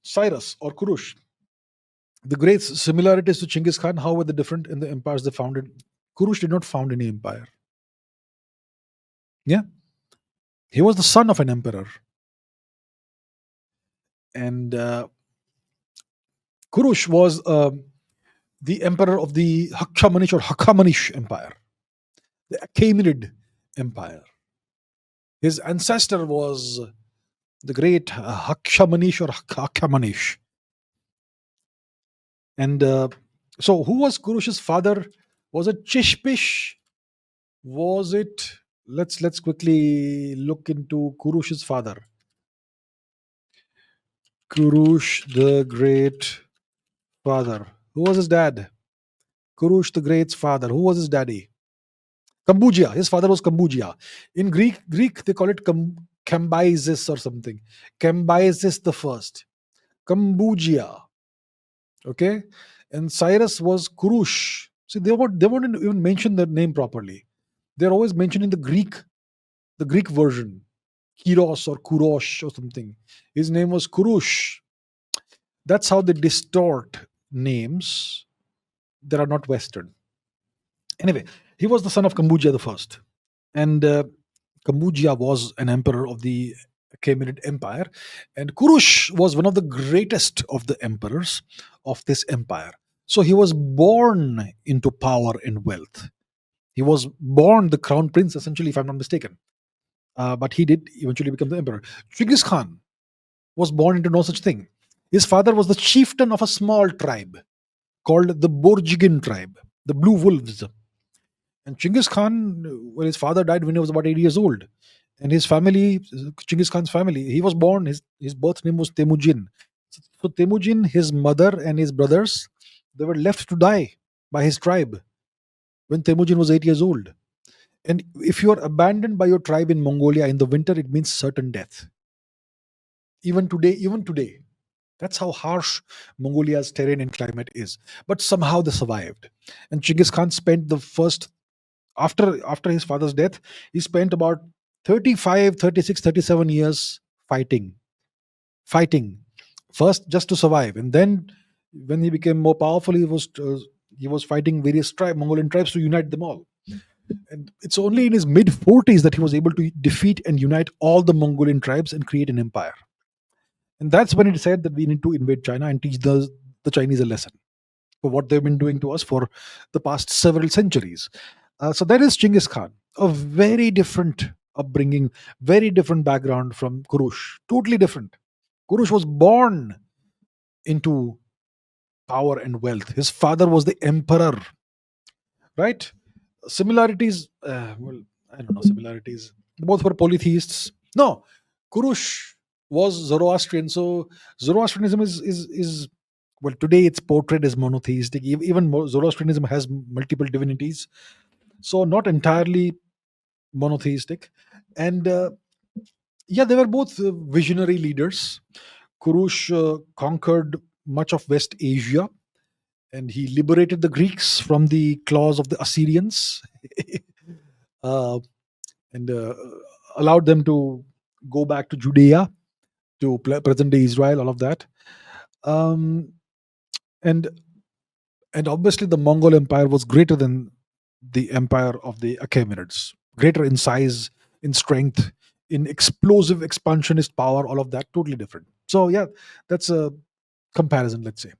Cyrus or Kurush, the great similarities to Genghis Khan. How were they different in the empires they founded? Kurush did not found any empire. Yeah, he was the son of an emperor, and Kurush was the emperor of the Hakshamanish or Hakamanish Empire, the Achaemenid Empire. His ancestor was the great Hakshamanish or Hakamanish. And so, who was Kurush's father? Was it Chishpish? Was it? Let's quickly look into Kurush's father. Kurush the Great Father. Who was his dad? Kurush the Great's father. Who was his daddy? Cambodia. His father was Cambodia. In Greek they call it Cambyses or something. Cambyses the first. Cambodia. Okay, and Cyrus was Kurush. See, they won't even mention the name properly. They're always mentioning the Greek version, Kiros or Kurosh or something. His name was Kurush. That's how they distort names that are not Western. Anyway, he was the son of Cambodia the first, and Cambodia was an emperor of the Achaemenid Empire, and Kurush was one of the greatest of the emperors of this empire. So he was born into power and wealth. He was born the crown prince, essentially, if I'm not mistaken. But he did eventually become the emperor. Genghis Khan was born into no such thing. His father was the chieftain of a small tribe called the Borjigin tribe, the Blue Wolves. And Genghis Khan, well, his father died when he was about 8 years old. And his family, Genghis Khan's family, he was born, his birth name was Temujin. So Temujin, his mother, and his brothers, they were left to die by his tribe when Temujin was 8 years old. And if you are abandoned by your tribe in Mongolia in the winter, it means certain death. Even today, that's how harsh Mongolia's terrain and climate is. But somehow they survived. And Genghis Khan spent the first after his father's death, he spent about 35, 36, 37 years fighting first just to survive, and then when he became more powerful, he was fighting various Mongolian tribes to unite them all. And it's only in his mid 40s that he was able to defeat and unite all the Mongolian tribes and create an empire. And that's when he decided that we need to invade China and teach the Chinese a lesson for what they've been doing to us for the past several centuries. So that is Genghis Khan, a very different upbringing, very different background from Kurush, totally different. Kurush was born into power and wealth. His father was the emperor, right? Similarities, well, I don't know, similarities. Both were polytheists. No, Kurush was Zoroastrian. So Zoroastrianism is well, today it's portrayed as monotheistic. Even Zoroastrianism has multiple divinities, so not entirely monotheistic. And yeah, they were both visionary leaders. Kurush conquered much of West Asia, and he liberated the Greeks from the claws of the Assyrians, uh, and allowed them to go back to Judea, to present day Israel, all of that. Um, and and obviously, the Mongol Empire was greater than the empire of the Achaemenids, greater in size, in strength, in explosive expansionist power, all of that, totally different. So yeah, that's a comparison, let's say.